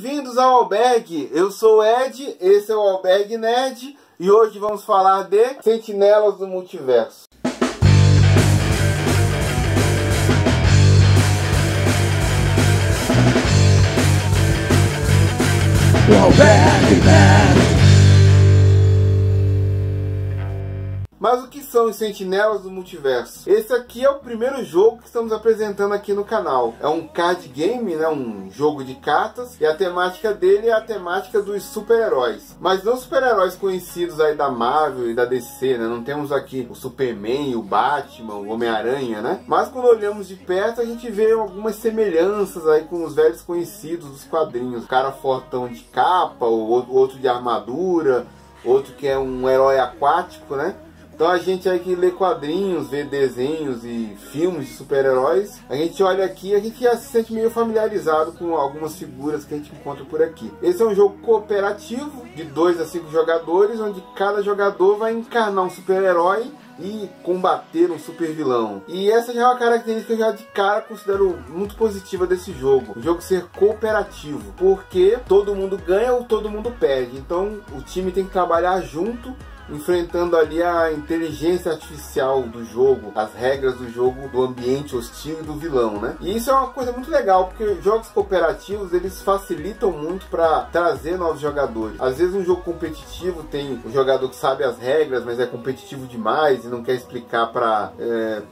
Bem-vindos ao Albergue, eu sou o Ed, esse é o Albergue Nerd e hoje vamos falar de Sentinelas do Multiverso. O Albergue Nerd. Mas o que são os Sentinelas do Multiverso? Esse aqui é o primeiro jogo que estamos apresentando aqui no canal. É um card game, né? Um jogo de cartas. E a temática dele é a temática dos super-heróis. Mas não super-heróis conhecidos aí da Marvel e da DC, né? Não temos aqui o Superman, o Batman, o Homem-Aranha, né? Mas quando olhamos de perto, a gente vê algumas semelhanças aí com os velhos conhecidos dos quadrinhos. O cara fortão de capa, o outro de armadura, outro que é um herói aquático, né? Então a gente aí que lê quadrinhos, vê desenhos e filmes de super-heróis, a gente olha aqui e a gente já se sente meio familiarizado com algumas figuras que a gente encontra por aqui. Esse é um jogo cooperativo de 2 a 5 jogadores, onde cada jogador vai encarnar um super-herói e combater um super vilão. E essa já é uma característica que eu já de cara considero muito positiva desse jogo. O jogo ser cooperativo, porque todo mundo ganha ou todo mundo perde. Então o time tem que trabalhar junto, enfrentando ali a inteligência artificial do jogo, as regras do jogo, do ambiente hostil e do vilão, né? E isso é uma coisa muito legal, porque jogos cooperativos, eles facilitam muito para trazer novos jogadores. Às vezes um jogo competitivo tem um jogador que sabe as regras, mas é competitivo demais e não quer explicar para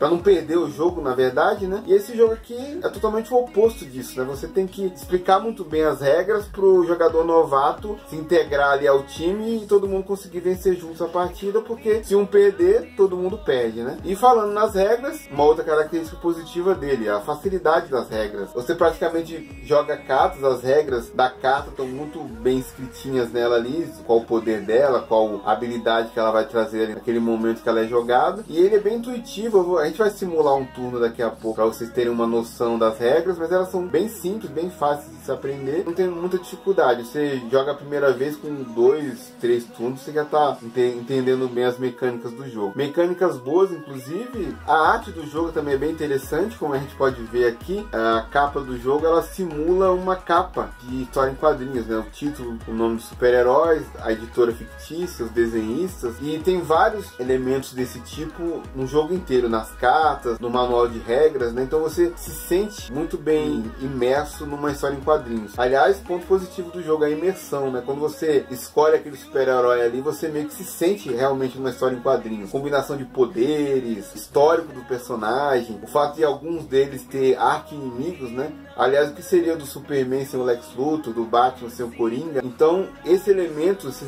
não perder o jogo, na verdade, né? E esse jogo aqui é totalmente o oposto disso, né? Você tem que explicar muito bem as regras pro jogador novato se integrar ali ao time e todo mundo conseguir vencer juntos a partida, porque se um perder, todo mundo perde, né? E falando nas regras, uma outra característica positiva dele, a facilidade das regras. Você praticamente joga cartas, as regras da carta estão muito bem escritinhas nela ali, qual o poder dela, qual a habilidade que ela vai trazer ali naquele momento que ela é jogada. E ele é bem intuitivo, a gente vai simular um turno daqui a pouco para vocês terem uma noção das regras, mas elas são bem simples, bem fáceis de se aprender, não tem muita dificuldade. Você joga a primeira vez com 2, 3 turnos, você já tá entendendo bem as mecânicas do jogo. Mecânicas boas, inclusive. A arte do jogo também é bem interessante, como a gente pode ver aqui. A capa do jogo, ela simula uma capa de história em quadrinhos, né? O título, o nome dos super-heróis, a editora fictícia, os desenhistas. E tem vários elementos desse tipo no jogo inteiro, nas cartas, no manual de regras, né? Então você se sente muito bem imerso numa história em quadrinhos. Aliás, ponto positivo do jogo é a imersão, né? Quando você escolhe aquele super-herói ali, você meio que se sente realmente uma história em quadrinhos. Combinação de poderes, histórico do personagem, o fato de alguns deles ter arqui-inimigos, né? Aliás, o que seria do Superman sem o Lex Luthor, do Batman sem o Coringa? Então, esses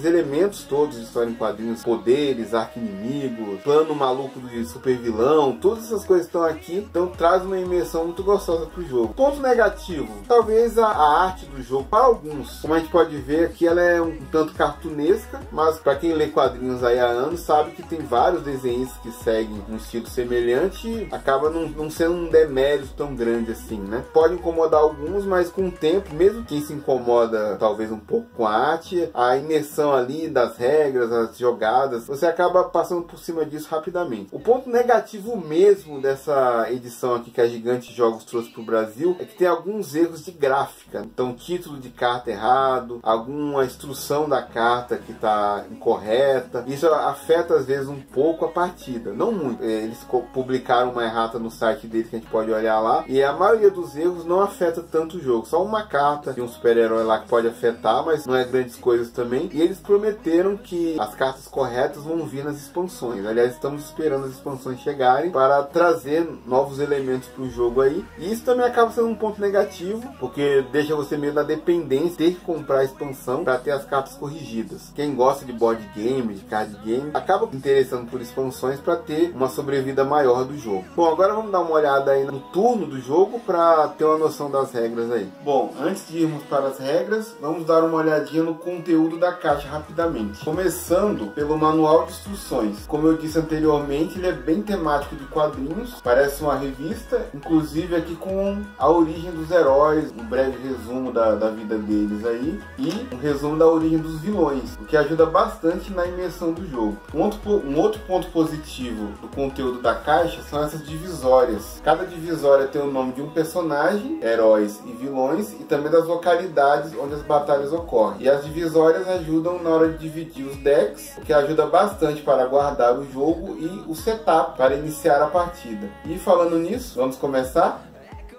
elementos todos de história em quadrinhos, poderes, arqui-inimigos, plano maluco de super vilão, todas essas coisas estão aqui, então traz uma imersão muito gostosa pro jogo. Ponto negativo, talvez a arte do jogo, para alguns, como a gente pode ver aqui, ela é um tanto cartunesca, mas para quem lê quadrinhos aí há anos, sabe que tem vários desenhos que seguem um estilo semelhante e acaba não sendo um demérito tão grande assim, né? Pode incomodar alguns, mas com o tempo, mesmo quem se incomoda talvez um pouco com a arte, a imersão ali das regras, as jogadas, você acaba passando por cima disso rapidamente. O ponto negativo mesmo dessa edição aqui que a Gigante Jogos trouxe para o Brasil é que tem alguns erros de gráfica. Então, título de carta errado, alguma instrução da carta que está incorreta. Isso afeta às vezes um pouco a partida, não muito. Eles publicaram uma errata no site deles que a gente pode olhar lá, e a maioria dos erros não afeta tanto o jogo. Só uma carta de um super-herói lá que pode afetar, mas não é grandes coisas também. E eles prometeram que as cartas corretas vão vir nas expansões. Aliás, estamos esperando as expansões chegarem para trazer novos elementos para o jogo aí. E isso também acaba sendo um ponto negativo, porque deixa você meio na dependência, ter que comprar a expansão para ter as cartas corrigidas. Quem gosta de board game, de card game, acaba se interessando por expansões para ter uma sobrevida maior do jogo. Bom, agora vamos dar uma olhada aí no turno do jogo para ter uma noção das regras aí. Bom, antes de irmos para as regras, vamos dar uma olhadinha no conteúdo da caixa rapidamente. Começando pelo manual de instruções. Como eu disse anteriormente, ele é bem temático de quadrinhos, parece uma revista, inclusive aqui com a origem dos heróis, um breve resumo da vida deles aí, e um resumo da origem dos vilões, o que ajuda bastante na imersão do jogo. Um outro ponto positivo do conteúdo da caixa são essas divisórias. Cada divisória tem o nome de um personagem heróis e vilões e também das localidades onde as batalhas ocorrem. E as divisórias ajudam na hora de dividir os decks, o que ajuda bastante para guardar o jogo e o setup para iniciar a partida. E falando nisso, vamos começar?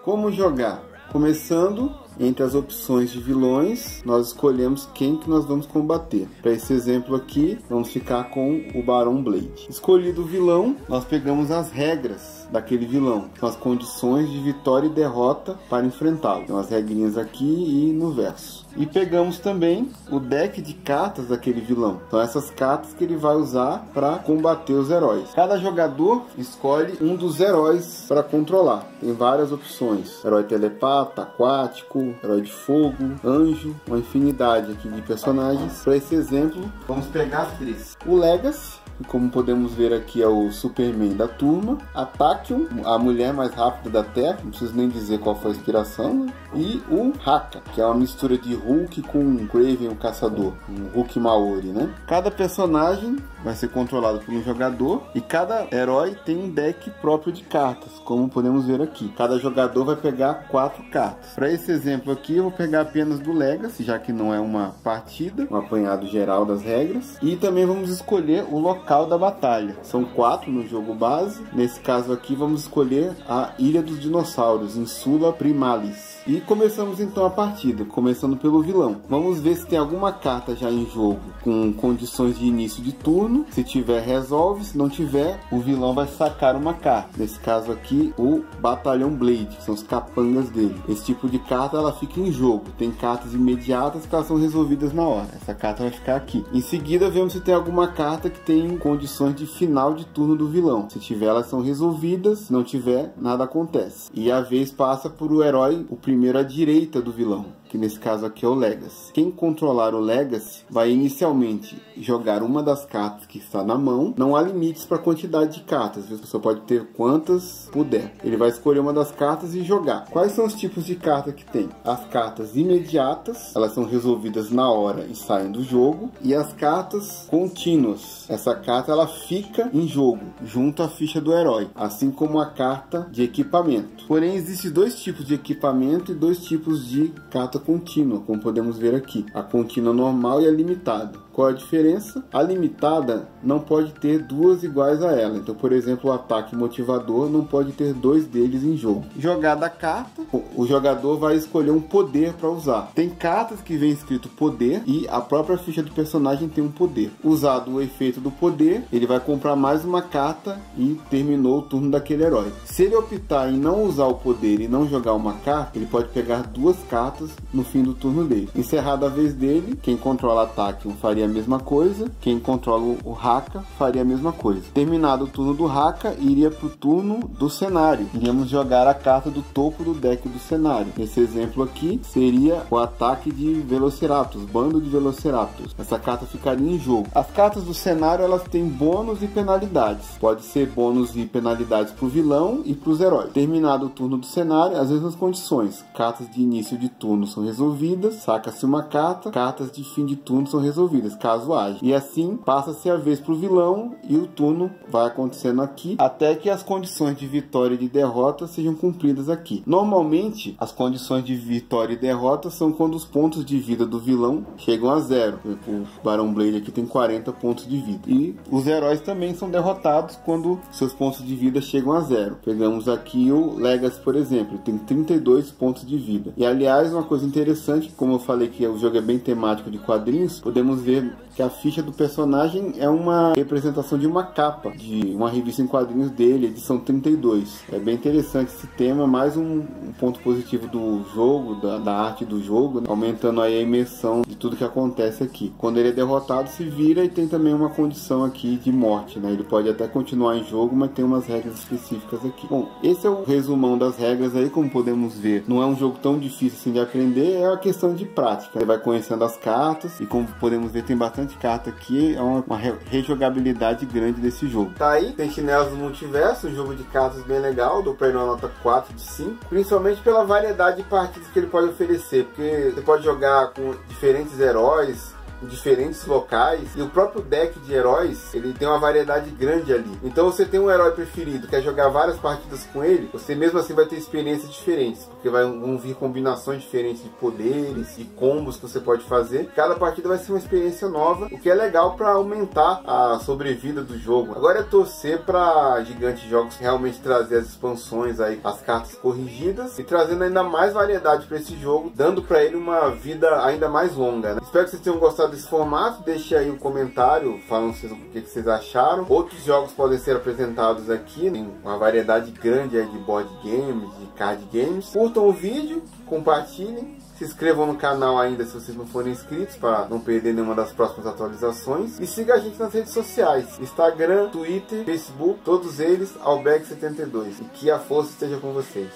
Como jogar? Começando, entre as opções de vilões, nós escolhemos quem que nós vamos combater. Para esse exemplo aqui, vamos ficar com o Barão Blade. Escolhido o vilão, nós pegamos as regras daquele vilão, são as condições de vitória e derrota para enfrentá-lo. Tem as regrinhas aqui e no verso. E pegamos também o deck de cartas daquele vilão. São essas cartas que ele vai usar para combater os heróis. Cada jogador escolhe um dos heróis para controlar. Tem várias opções: herói telepata, aquático, herói de fogo, anjo, uma infinidade aqui de personagens. Para esse exemplo, vamos pegar 3. O Legacy, que como podemos ver aqui é o Superman da turma. A Tachyon, a mulher mais rápida da Terra, não preciso nem dizer qual foi a inspiração, né? E o Haka, que é uma mistura de Hulk com Kraven, o caçador, um Hulk Maori, né? Cada personagem vai ser controlado por um jogador e cada herói tem um deck próprio de cartas, como podemos ver aqui. Cada jogador vai pegar 4 cartas. Para esse exemplo aqui, eu vou pegar apenas do Legacy, já que não é uma partida, um apanhado geral das regras. E também vamos escolher o local da batalha. São 4 no jogo base. Nesse caso aqui, vamos escolher a Ilha dos Dinossauros, Insula Primalis. E começamos então a partida, começando pelo vilão. Vamos ver se tem alguma carta já em jogo com condições de início de turno. Se tiver, resolve. Se não tiver, o vilão vai sacar uma carta. Nesse caso aqui, o Batalhão Blade, que são os capangas dele. Esse tipo de carta ela fica em jogo. Tem cartas imediatas que elas são resolvidas na hora. Essa carta vai ficar aqui. Em seguida, vemos se tem alguma carta que tem condições de final de turno do vilão. Se tiver, elas são resolvidas. Se não tiver, nada acontece. E a vez passa por o herói, o primeiro à direita do vilão, que nesse caso aqui é o Legacy. Quem controlar o Legacy vai inicialmente jogar uma das cartas que está na mão. Não há limites para a quantidade de cartas, a pessoa pode ter quantas puder. Ele vai escolher uma das cartas e jogar. Quais são os tipos de carta que tem? As cartas imediatas, elas são resolvidas na hora e saem do jogo. E as cartas contínuas, essa carta ela fica em jogo, junto à ficha do herói, assim como a carta de equipamento. Porém, existem 2 tipos de equipamento e 2 tipos de carta contínua, como podemos ver aqui. A contínua normal e a limitada. Qual a diferença? A limitada não pode ter 2 iguais a ela. Então, por exemplo, o ataque motivador não pode ter 2 deles em jogo. Jogada a carta, o jogador vai escolher um poder para usar. Tem cartas que vem escrito poder e a própria ficha do personagem tem um poder. Usado o efeito do poder, ele vai comprar mais uma carta e terminou o turno daquele herói. Se ele optar em não usar o poder e não jogar uma carta, ele pode pegar 2 cartas no fim do turno dele. Encerrada a vez dele, quem controla ataque faria a mesma coisa, quem controla o Haka faria a mesma coisa. Terminado o turno do Haka, iria para o turno do cenário. Iríamos jogar a carta do topo do deck do cenário. Esse exemplo aqui seria o ataque de Velociraptors, bando de Velociraptors. Essa carta ficaria em jogo. As cartas do cenário elas têm bônus e penalidades. Pode ser bônus e penalidades para o vilão e para os heróis. Terminado o turno do cenário, as mesmas condições. Cartas de início de turno são resolvidas, saca-se uma carta, cartas de fim de turno são resolvidas, caso haja. E assim passa-se a vez para o vilão e o turno vai acontecendo aqui até que as condições de vitória e de derrota sejam cumpridas aqui. Normalmente as condições de vitória e derrota são quando os pontos de vida do vilão chegam a 0. O Barão Blade aqui tem 40 pontos de vida. E os heróis também são derrotados quando seus pontos de vida chegam a 0. Pegamos aqui o Legacy, por exemplo, tem 32 pontos de vida. E aliás, uma coisa interessante, como eu falei que o jogo é bem temático de quadrinhos, podemos ver que a ficha do personagem é uma representação de uma capa de uma revista em quadrinhos dele, edição 32. É bem interessante esse tema, mais um ponto positivo do jogo, da arte do jogo, né? Aumentando aí a imersão de tudo que acontece aqui. Quando ele é derrotado, se vira e tem também uma condição aqui de morte, né? Ele pode até continuar em jogo, mas tem umas regras específicas aqui. Bom, esse é o resumão das regras aí, como podemos ver. Não é um jogo tão difícil assim de aprender, é uma questão de prática. Você vai conhecendo as cartas e como podemos ver tem bastante carta aqui, é uma rejogabilidade grande desse jogo. Tá aí, Sentinelas do Multiverso, um jogo de cartas bem legal, dou pra ele uma nota 4 de 5, principalmente pela variedade de partidas que ele pode oferecer, porque você pode jogar com diferentes heróis, em diferentes locais, e o próprio deck de heróis, ele tem uma variedade grande ali. Então você tem um herói preferido, quer jogar várias partidas com ele, você mesmo assim vai ter experiências diferentes, porque vão vir combinações diferentes de poderes e combos que você pode fazer. Cada partida vai ser uma experiência nova, o que é legal para aumentar a sobrevida do jogo. Agora é torcer para Gigante Jogos realmente trazer as expansões aí, as cartas corrigidas, e trazendo ainda mais variedade para esse jogo, dando para ele uma vida ainda mais longa, né? Espero que vocês tenham gostado desse formato. Deixe aí um comentário falando o que vocês acharam. Outros jogos podem ser apresentados aqui, tem uma variedade grande aí de board games, de card games. Curtam o vídeo, compartilhem, se inscrevam no canal ainda se vocês não forem inscritos, para não perder nenhuma das próximas atualizações. E siga a gente nas redes sociais, Instagram, Twitter, Facebook, todos eles, Alberg72. E que a força esteja com vocês.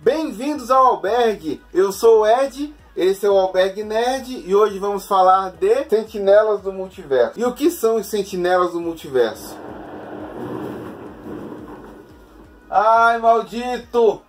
Bem-vindos ao Alberg, eu sou o Ed, esse é o Alberg Nerd, e hoje vamos falar de Sentinelas do Multiverso. E o que são os Sentinelas do Multiverso? Ai, maldito!